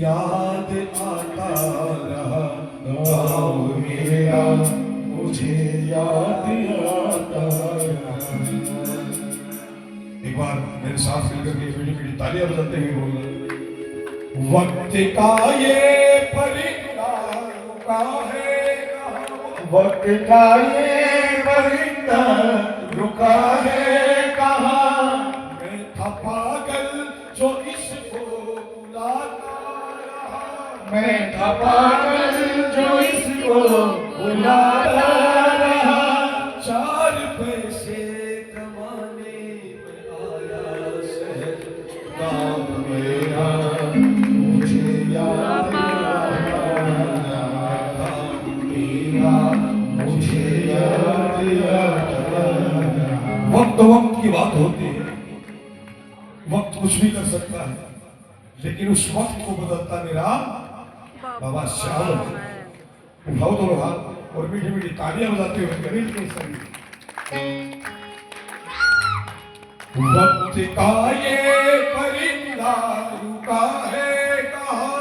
याद आता रहा गाँव मेरा, मुझे याद आता रहा। एक बार मेरे साथ मिलकर के बेटी बेटी तालियां बजाते हुए बोलना, वक्त का ये परिंदा रुका है, वक्त का ये परिंदा रुका है कहाँ। मैं था पागल जो इसको बुलाता रहा, मैं था पागल जो इसको बुलाता रहा। चार पैसे कमाने में आया शहर गाँव मेरा, मुझे याद वक्त की बात होती है, वक्त कुछ भी कर सकता है, लेकिन उस वक्त को बदलता मेरा बाबा श्याम। उठाओ दोनों हाथ और मीठी मीठी तालियां बजाते हुए गणेश के संग। वक्त का ये परिंदा रुका है कहाँ,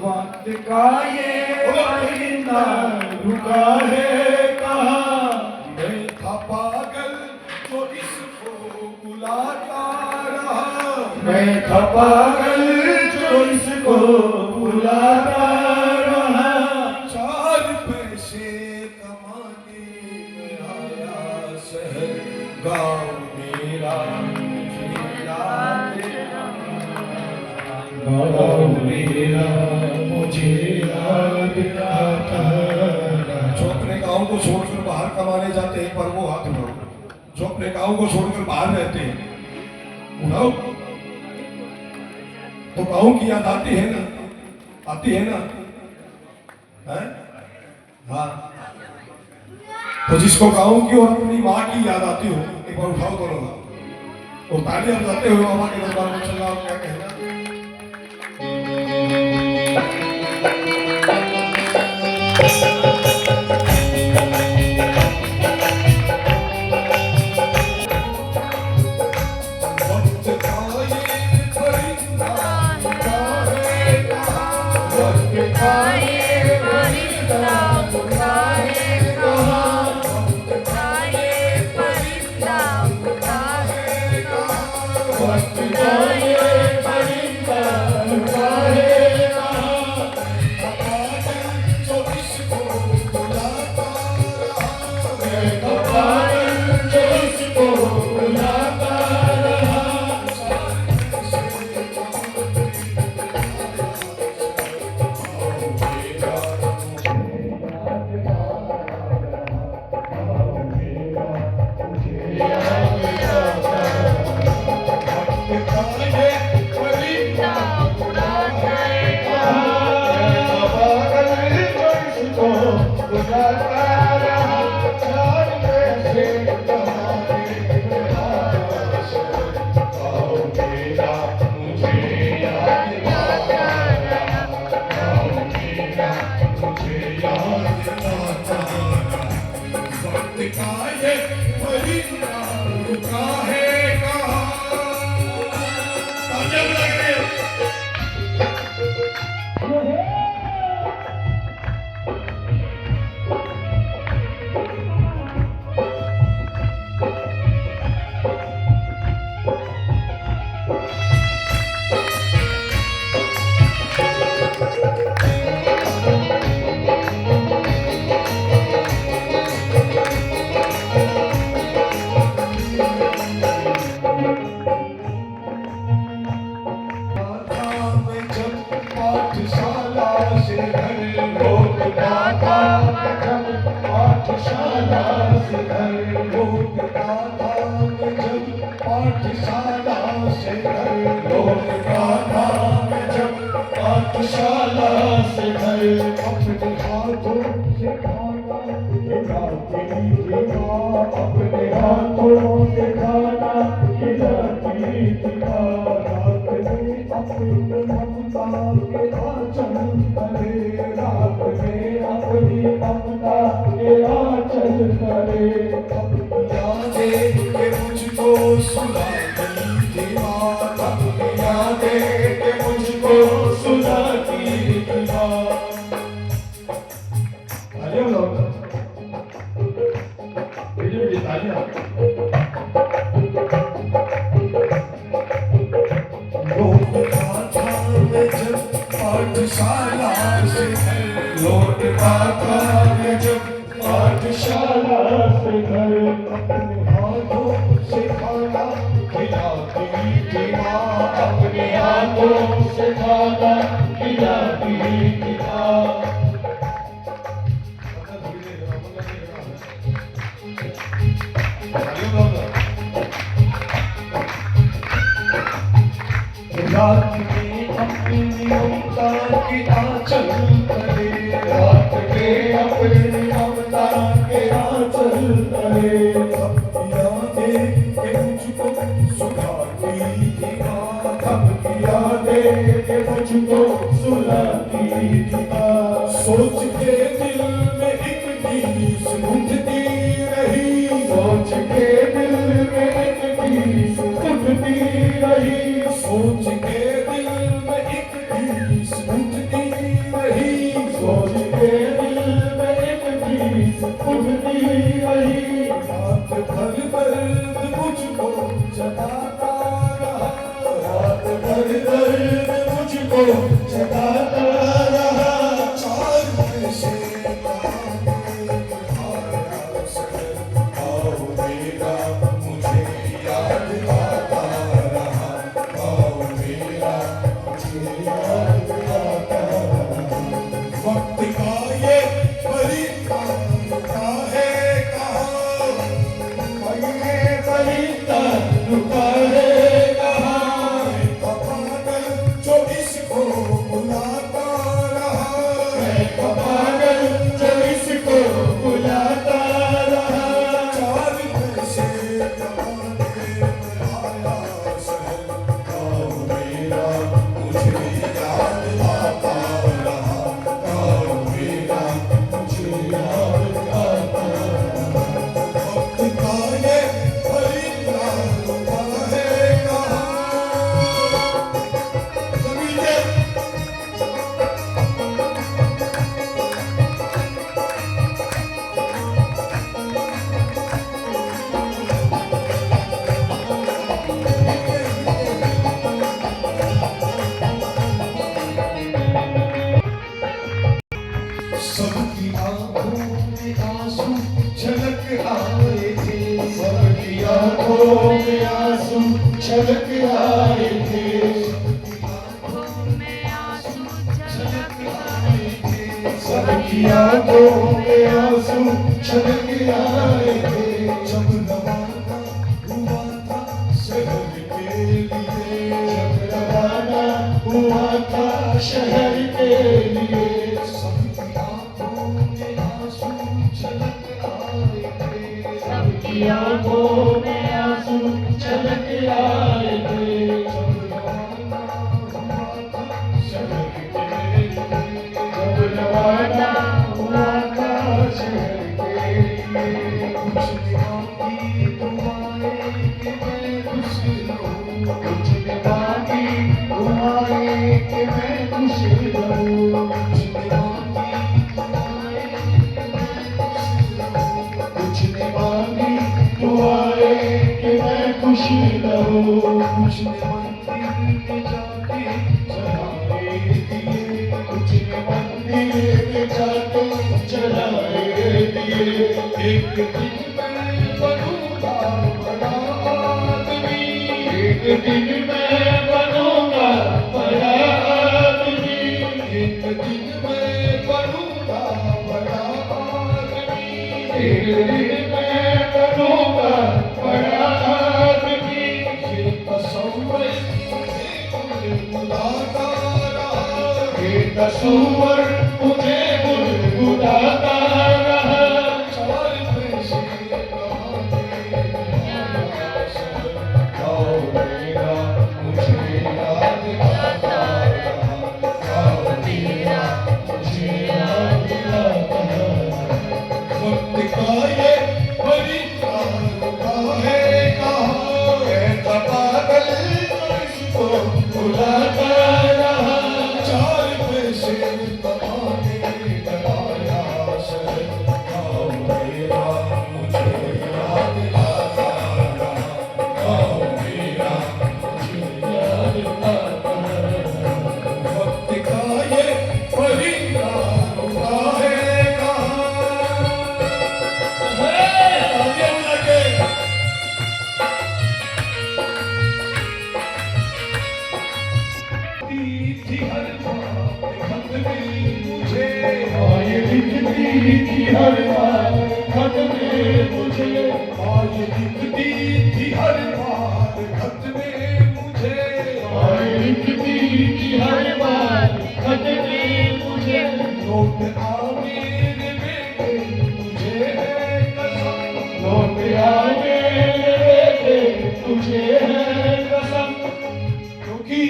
वक्त का ये परिंदा रुका है कहाँ। मैं था पागल जो इसको बुलाता रहा, मैं था पागल जो इसको बुलाता रहा। चार पैसे कमाने में आया शहर गाँव मेरा, गाँव मेरा मुझे याद आता। जो अपने गाँव को छोड़कर बाहर कमाने जाते हैं, पर वो हाथ उठाओ। जो अपने गाँव को छोड़कर बाहर रहते हैं, उठाओ। तो गाँव की याद आती है ना, आती है ना, है? हाँ। तो जिसको गाँव की और अपनी माँ की याद आती हो, एक बार उठाओ दोनों हाथ और तालियां बजाते हुए मामा के दरबार में चल रहा। क्या कहना, सुना के तालियां बजाओ, बेटे तालियां। लौटता था मैं जब पाठशाला से घर, लौटता था मैं जब पाठशाला से घर, अपने हाथों से खाना खिलाती थी माँ, अपने हाथों से खाना खिलाती थी माँ। रात में अपनी ममता के आंचल तले, रात में अपनी ममता के आंचल तले, सबकी यादें के मुझको सुलाती थी माँ, सबकी यादें के मुझको सुलाती थी माँ। सोच के दिल में एक टीस उठती रही, सोच के दिल में एक टीस उठती रही, सोच के दिल में एक टीस उठती रही, सोच के दिल में एक टीस उठती रही। रात भर दर्द मुझको जगाता रहा, रात भर दर्द मुझको जगाता रहा। चार पैसे आओ मेरा मुझे याद आता रहा, आओ मेरा मुझे याद आता रहा। वक्त का ये फरिश्ता रुका है कहाँ, ये फरिश्ता रुका है कहाँ, पागल जो इसको बुलाता रहा, पागल जो इसको बुलाता रहा। चार पैसे कमाने आया शहर, गाँव मेरा मुझे याद आता रहा, गाँव मेरा मुझे याद आता रहा। वक्त का ये फरिश्ता रुका है कहाँ। सबकी आंखों में आंसू छलक आए थे, सबकी आंखों में आंसू छलक आए थे, सबकी आंखों में आंसू छलक आए थे। जब रवाना हुआ था शहर के लिए, जब रवाना हुआ था शहर के लिए, सबकी आंखों में आंसू छलक आए थे, सबकी आंखों में आंसू छलक आए थे। जब रवाना हुआ था शहर के लिए, जब रवाना हुआ था शहर के लिए, कुछ मांगी दुआएं कि मैं खुश रहूं, कुछ मांगी दुआएं कि मैं खुश रहूं, कुछ मांगी दुआएं कि मैं खुश रहूं, कुछ मांगी दुआएं कि मैं खुश रहूं। कुछ मंदिर में जाके चढ़ाए दिए, कुछ मंदिर में जाके चढ़ाए दिए। एक दिन मैं बनूंगा बड़ा आदमी, एक दिन मैं बनूंगा बड़ा आदमी, एक दिन मैं बनूंगा बड़ा आदमी, एक दिन मैं बनूंगा बड़ा आदमी। ये तस्वर मुझे बुलाता रहा, ये तस्वर मुझे बुलाता रहा। चार पैसे कमाने आया शहर, गाँव मेरा मुझे याद आता रहा, गाँव मेरा मुझे याद आता रहा। वक्त का ये फरिश्ता रुका है कहाँ, ऐसा पागल जो इसको बुलाता रहा। चार पैसे कमाने थी हर बार खत में मुझे, आज लिखती थी हर बार खत में मुझे, आज लिखती थी हर बार खत में मुझे। लौट आ मेरे बेटे तुझे है कसम, लौट आ मेरे बेटे तुझे है कसम। क्योंकि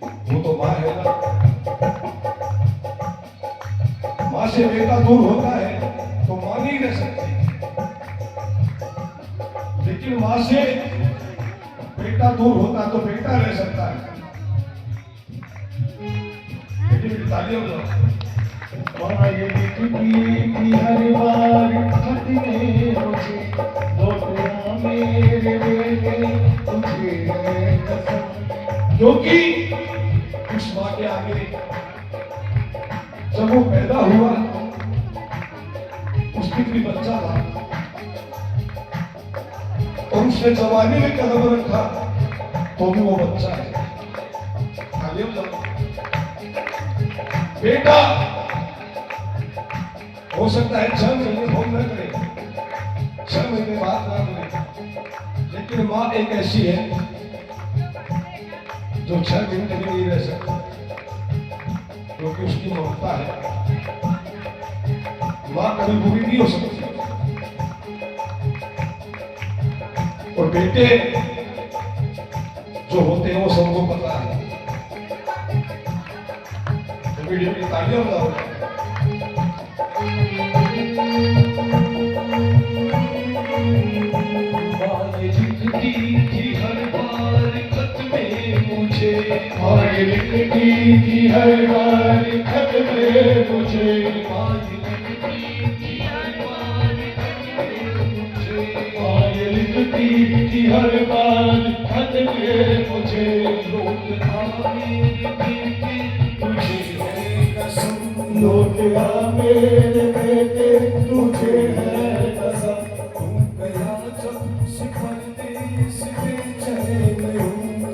वो तो माँ है ना, माँ से बेटा दूर होता है तो माँ नहीं रह सकती, लेकिन माँ से बेटा दूर होता तो बेटा रह सकता है। लेकिन तालियां बजाओ। माँ ये लिखती थी हर बार खत में मुझे, लौट आ मेरे बेटे तुझे है कसम। क्योंकि उस माँ के आगे जब वो पैदा हुआ उसकी भी बच्चा था और उसने जवानी में कदम रखा तो भी वो बच्चा है। तालियां बजाओ। बेटा हो सकता है 6 महीने भोग न करे, 6 महीने बाद ना करे, लेकिन माँ एक ऐसी है जो 6 घंटे भी नहीं रह सकती, क्योंकि उसकी ममता है। माँ कभी बुरी नहीं हो सकती। और बेटे जो होते हैं वो सबको पता है। तो वीडियो की तालियां बजाओ। लिखती थी हर बार खत में मुझे, माँ ये लिखती थी हर बार खत में मुझे, माँ लिखती थी हर बार खत में मुझे, माँ ये लिखती थी हर बार खत में मुझे। लौट आ मेरे बेटे तुझे है कसम, लौट आ मेरे बेटे तुझे है कसम।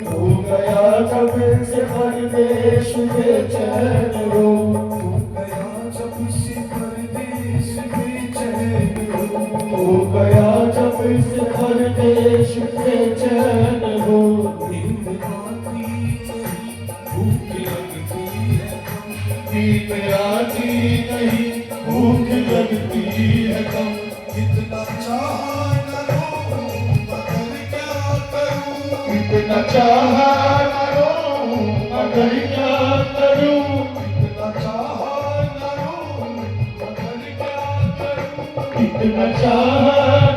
तू गया जब से परदेश बेचैन हूँ, तू गया जब से परदेश बेचैन हूँ, तू गया जब से परदेश बेचैन हूँ, तू गया जब से परदेश बेचैन हूँ। नींद आती नहीं, भूख लगती है कम, नींद आती नहीं, भूख लगती है कम। कितना चाहा न रोऊं, मगर क्या करूं, इतना चाहा न रोऊं, मगर क्या करूं। कितना चाहा न रोऊं, मगर क्या करूं, इतना चाहा